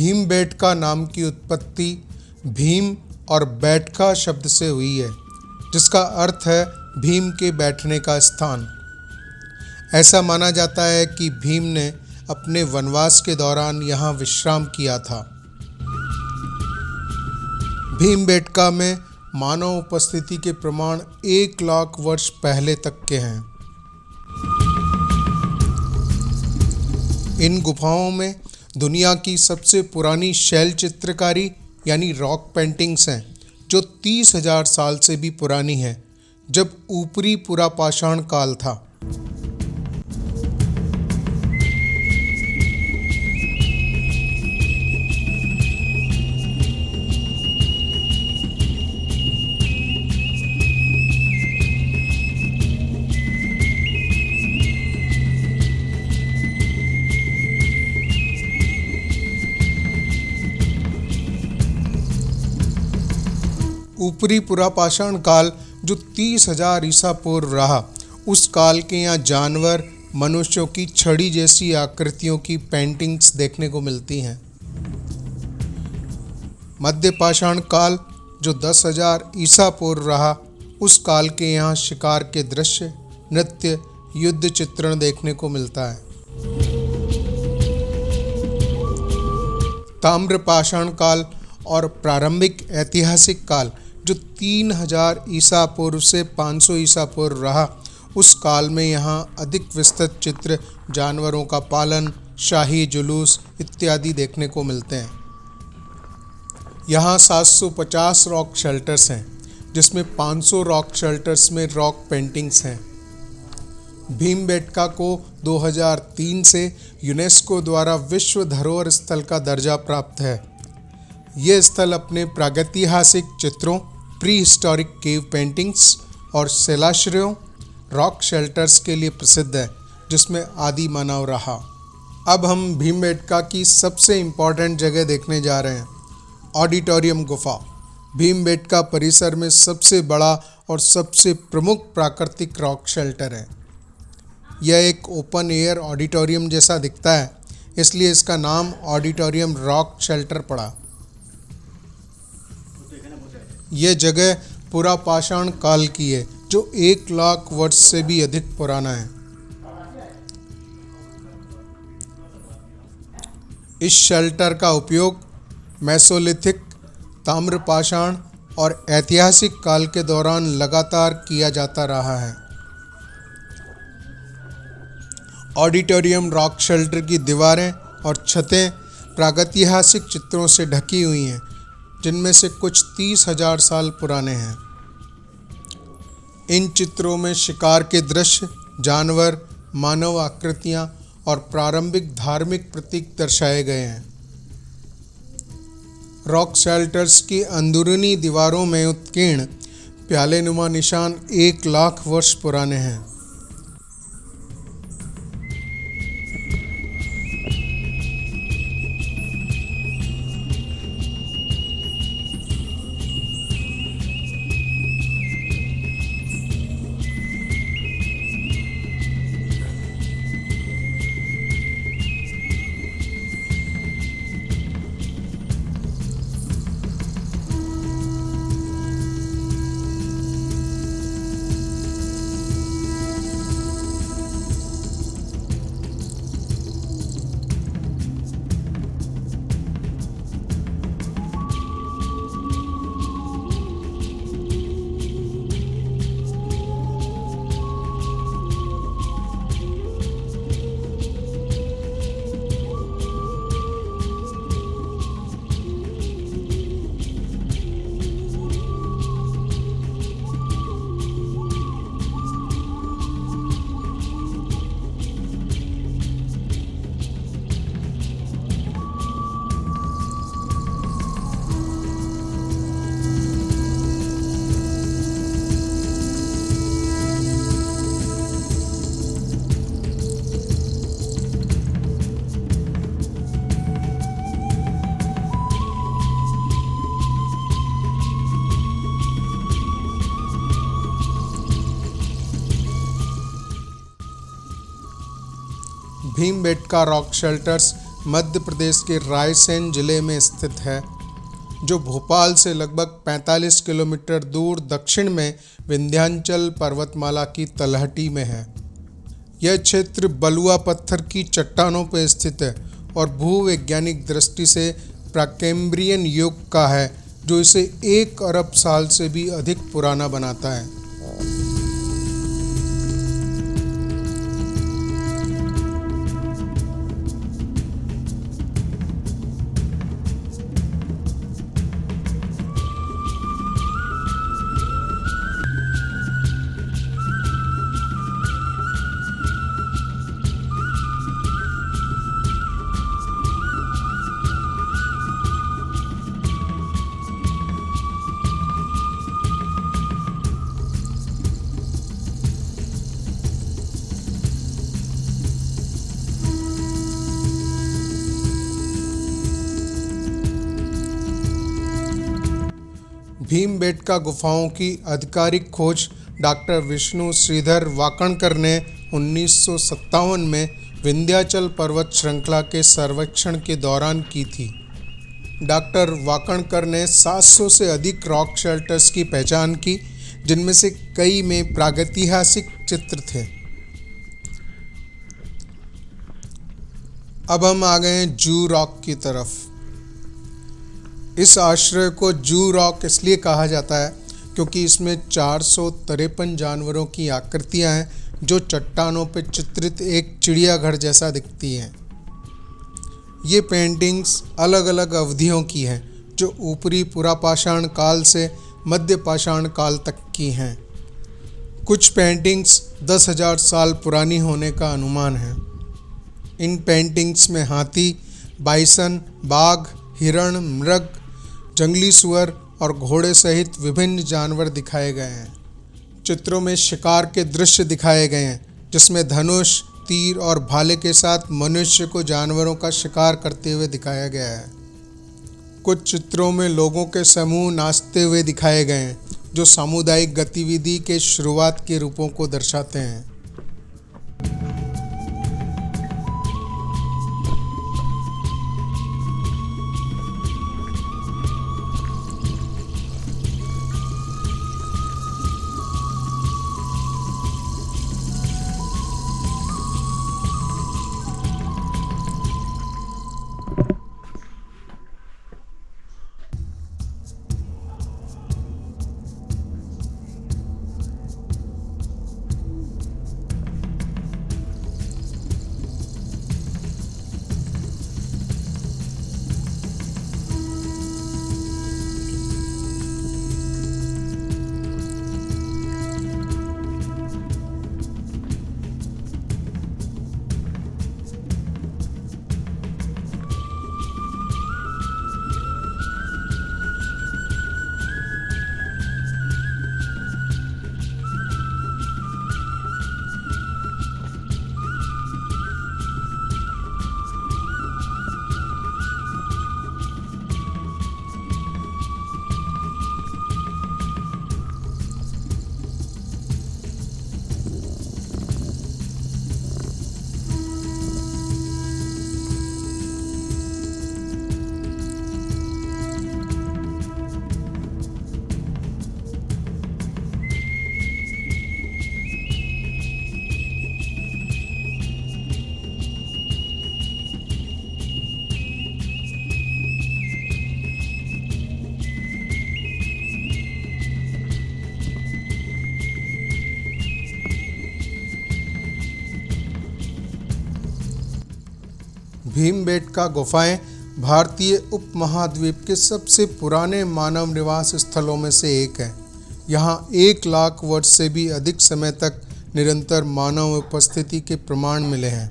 भीमबेटका नाम की उत्पत्ति भीम और बैठका शब्द से हुई है, जिसका अर्थ है भीम के बैठने का स्थान। ऐसा माना जाता है कि भीम ने अपने वनवास के दौरान यहाँ विश्राम किया था। भीमबेटका में मानव उपस्थिति के प्रमाण 1 लाख वर्ष पहले तक के हैं। इन गुफाओं में दुनिया की सबसे पुरानी शैल चित्रकारी यानी रॉक पेंटिंग्स हैं, जो 30,000 साल से भी पुरानी हैं, जब ऊपरी पुरापाषाण काल था। ऊपरी पुरापाषाण काल जो 30,000 ईसा पूर्व रहा, उस काल के यहाँ जानवर, मनुष्यों की छड़ी जैसी आकृतियों की पेंटिंग्स देखने को मिलती हैं। मध्य पाषाण काल जो 10,000 ईसा पूर्व रहा, उस काल के यहाँ शिकार के दृश्य, नृत्य, युद्ध चित्रण देखने को मिलता है। ताम्र पाषाण काल और प्रारंभिक ऐतिहासिक काल जो 3,000 ईसा पूर्व से 500 ईसा पूर्व रहा, उस काल में यहाँ अधिक विस्तृत चित्र, जानवरों का पालन, शाही जुलूस इत्यादि देखने को मिलते हैं। यहाँ 750 रॉक शेल्टर्स हैं, जिसमें 500 रॉक शेल्टर्स में रॉक पेंटिंग्स हैं। भीमबेटका को 2003 से यूनेस्को द्वारा विश्व धरोहर स्थल का दर्जा प्राप्त है। ये स्थल अपने प्रागैतिहासिक चित्रों, प्री हिस्टोरिक केव पेंटिंग्स और शिलाश्रयों, रॉक शेल्टर्स के लिए प्रसिद्ध है, जिसमें आदि मानव रहा। अब हम भीमबेटका की सबसे इम्पॉर्टेंट जगह देखने जा रहे हैं, ऑडिटोरियम गुफा। भीमबेटका परिसर में सबसे बड़ा और सबसे प्रमुख प्राकृतिक रॉक शेल्टर है। यह एक ओपन एयर ऑडिटोरियम जैसा दिखता है, इसलिए इसका नाम ऑडिटोरियम रॉक शेल्टर पड़ा। यह जगह पुरापाषाण काल की है, जो 1 लाख वर्ष से भी अधिक पुराना है। इस शेल्टर का उपयोग मेसोलिथिक, ताम्रपाषाण और ऐतिहासिक काल के दौरान लगातार किया जाता रहा है। ऑडिटोरियम रॉक शेल्टर की दीवारें और छतें प्रागैतिहासिक चित्रों से ढकी हुई हैं, जिनमें से कुछ 30,000 साल पुराने हैं। इन चित्रों में शिकार के दृश्य, जानवर, मानव आकृतियां और प्रारंभिक धार्मिक प्रतीक दर्शाए गए हैं। रॉक शेल्टर्स की अंदरूनी दीवारों में उत्कीर्ण प्यालेनुमा निशान 1 लाख वर्ष पुराने हैं। भीमबेटका रॉक शेल्टर्स मध्य प्रदेश के रायसेन जिले में स्थित है, जो भोपाल से लगभग 45 किलोमीटर दूर दक्षिण में विंध्याचल पर्वतमाला की तलहटी में है। यह क्षेत्र बलुआ पत्थर की चट्टानों पर स्थित है और भूवैज्ञानिक दृष्टि से प्राकेम्ब्रियन युग का है, जो इसे 1 अरब साल से भी अधिक पुराना बनाता है। भीमबेटका गुफाओं की आधिकारिक खोज डॉक्टर विष्णु श्रीधर वाकणकर ने 1957 में विंध्याचल पर्वत श्रृंखला के सर्वेक्षण के दौरान की थी। डॉक्टर वाकणकर ने 700 से अधिक रॉक शेल्टर्स की पहचान की, जिनमें से कई में प्रागैतिहासिक चित्र थे। अब हम आ गए हैं जू रॉक की तरफ। इस आश्रय को जू रॉक इसलिए कहा जाता है क्योंकि इसमें 453 जानवरों की आकृतियां हैं, जो चट्टानों पर चित्रित एक चिड़ियाघर जैसा दिखती हैं। ये पेंटिंग्स अलग अलग अवधियों की हैं, जो ऊपरी पुरापाषाण काल से मध्य पाषाण काल तक की हैं। कुछ पेंटिंग्स 10,000 साल पुरानी होने का अनुमान है। इन पेंटिंग्स में हाथी, बाइसन, बाघ, हिरण, मृग, जंगली सुअर और घोड़े सहित विभिन्न जानवर दिखाए गए हैं। चित्रों में शिकार के दृश्य दिखाए गए हैं, जिसमें धनुष, तीर और भाले के साथ मनुष्य को जानवरों का शिकार करते हुए दिखाया गया है। कुछ चित्रों में लोगों के समूह नाचते हुए दिखाए गए हैं, जो सामुदायिक गतिविधि के शुरुआत के रूपों को दर्शाते हैं। भीमबेटका गुफाएं भारतीय उपमहाद्वीप के सबसे पुराने मानव निवास स्थलों में से एक है। यहाँ 1 लाख वर्ष से भी अधिक समय तक निरंतर मानव उपस्थिति के प्रमाण मिले हैं।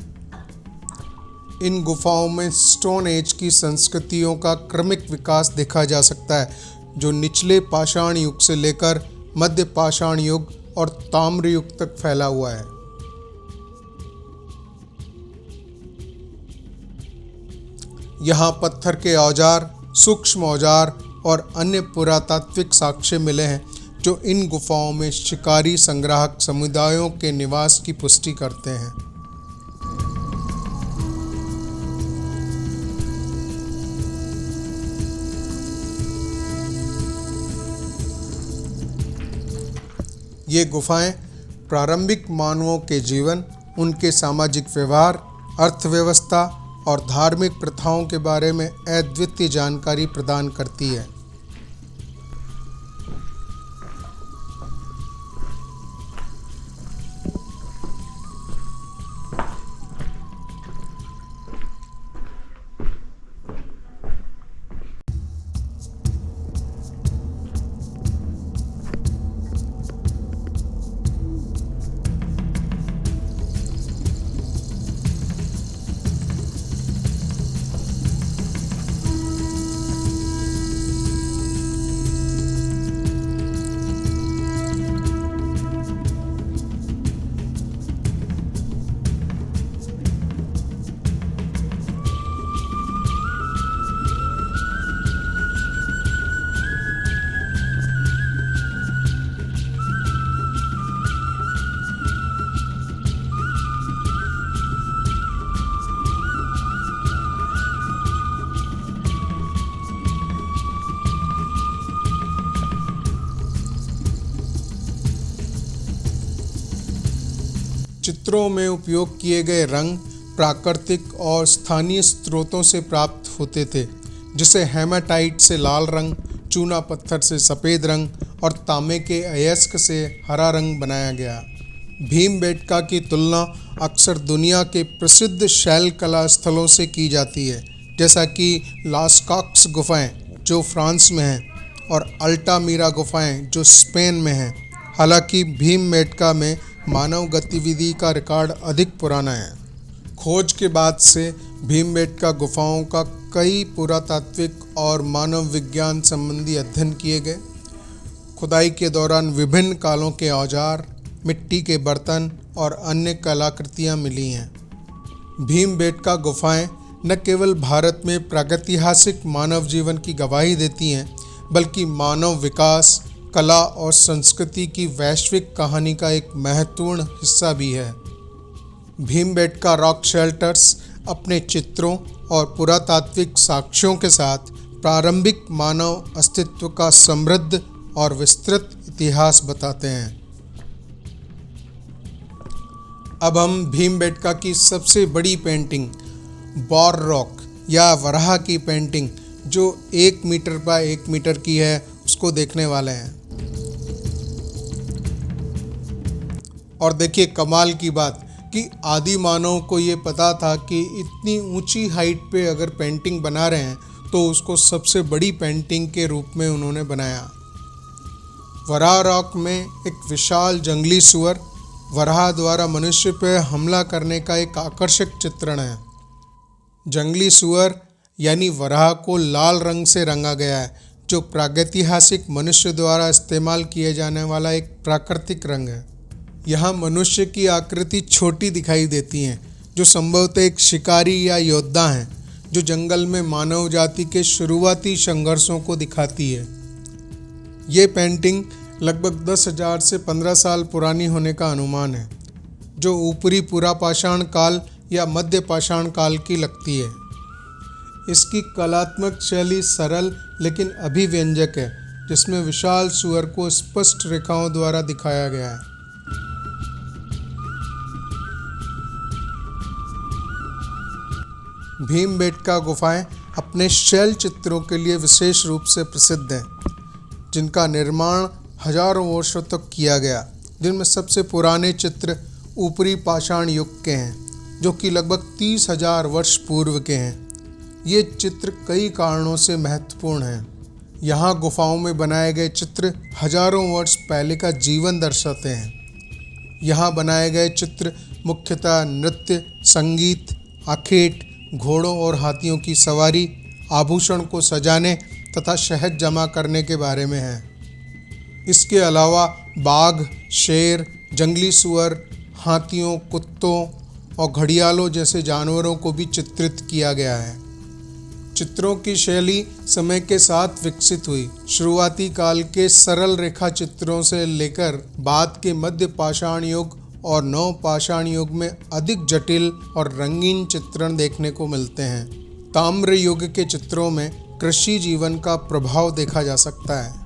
इन गुफाओं में स्टोन एज की संस्कृतियों का क्रमिक विकास देखा जा सकता है, जो निचले पाषाण युग से लेकर मध्य पाषाण युग और ताम्र युग तक फैला हुआ है। यहाँ पत्थर के औजार, सूक्ष्म औजार और अन्य पुरातात्विक साक्ष्य मिले हैं, जो इन गुफाओं में शिकारी संग्राहक समुदायों के निवास की पुष्टि करते हैं। ये गुफाएं प्रारंभिक मानवों के जीवन, उनके सामाजिक व्यवहार, अर्थव्यवस्था और धार्मिक प्रथाओं के बारे में अद्वितीय जानकारी प्रदान करती है। चित्रों में उपयोग किए गए रंग प्राकृतिक और स्थानीय स्रोतों से प्राप्त होते थे, जिसे हेमाटाइट से लाल रंग, चूना पत्थर से सफ़ेद रंग और तांबे के अयस्क से हरा रंग बनाया गया। भीमबेटका की तुलना अक्सर दुनिया के प्रसिद्ध शैल कला स्थलों से की जाती है, जैसा कि लास्काक्स गुफाएं जो फ्रांस में हैं और अल्टामीरा गुफाएं जो स्पेन में हैं। हालांकि भीमबेटका में मानव गतिविधि का रिकॉर्ड अधिक पुराना है। खोज के बाद से भीमबेटका गुफाओं का कई पुरातात्विक और मानव विज्ञान संबंधी अध्ययन किए गए। खुदाई के दौरान विभिन्न कालों के औजार, मिट्टी के बर्तन और अन्य कलाकृतियां मिली हैं। भीमबेटका गुफाएं न केवल भारत में प्रागैतिहासिक मानव जीवन की गवाही देती हैं, बल्कि मानव विकास, कला और संस्कृति की वैश्विक कहानी का एक महत्वपूर्ण हिस्सा भी है। भीमबेटका रॉक शेल्टर्स अपने चित्रों और पुरातात्विक साक्ष्यों के साथ प्रारंभिक मानव अस्तित्व का समृद्ध और विस्तृत इतिहास बताते हैं। अब हम भीमबेटका की सबसे बड़ी पेंटिंग बॉर रॉक या वराह की पेंटिंग, जो 1 मीटर बाय 1 मीटर की है, उसको देखने वाले हैं। और देखिए कमाल की बात कि आदि मानव को ये पता था कि इतनी ऊंची हाइट पे अगर पेंटिंग बना रहे हैं तो उसको सबसे बड़ी पेंटिंग के रूप में उन्होंने बनाया। वराह रॉक में एक विशाल जंगली सुअर वराह द्वारा मनुष्य पर हमला करने का एक आकर्षक चित्रण है। जंगली सुअर यानी वराह को लाल रंग से रंगा गया है, जो प्रागैतिहासिक मनुष्य द्वारा इस्तेमाल किए जाने वाला एक प्राकृतिक रंग है। यहाँ मनुष्य की आकृति छोटी दिखाई देती हैं, जो संभवतः एक शिकारी या योद्धा हैं, जो जंगल में मानव जाति के शुरुआती संघर्षों को दिखाती है। ये पेंटिंग लगभग 10,000 से 15 साल पुरानी होने का अनुमान है, जो ऊपरी पुरापाषाण काल या मध्य पाषाण काल की लगती है। इसकी कलात्मक शैली सरल लेकिन अभिव्यंजक है, जिसमें विशाल सुअर को स्पष्ट रेखाओं द्वारा दिखाया गया है। भीमबेटका गुफाएं अपने शैल चित्रों के लिए विशेष रूप से प्रसिद्ध हैं, जिनका निर्माण हजारों वर्षों तक किया गया, जिनमें सबसे पुराने चित्र ऊपरी पाषाण युग के हैं, जो कि लगभग 30,000 वर्ष पूर्व के हैं। ये चित्र कई कारणों से महत्वपूर्ण हैं। यहाँ गुफाओं में बनाए गए चित्र हजारों वर्ष पहले का जीवन दर्शाते हैं। यहाँ बनाए गए चित्र मुख्यतः नृत्य, संगीत, आखेट, घोड़ों और हाथियों की सवारी, आभूषण को सजाने तथा शहद जमा करने के बारे में है। इसके अलावा बाघ, शेर, जंगली सुअर, हाथियों, कुत्तों और घड़ियालों जैसे जानवरों को भी चित्रित किया गया है। चित्रों की शैली समय के साथ विकसित हुई। शुरुआती काल के सरल रेखा चित्रों से लेकर बाद के मध्य पाषाण युग और नव पाषाण युग में अधिक जटिल और रंगीन चित्रण देखने को मिलते हैं। ताम्र युग के चित्रों में कृषि जीवन का प्रभाव देखा जा सकता है।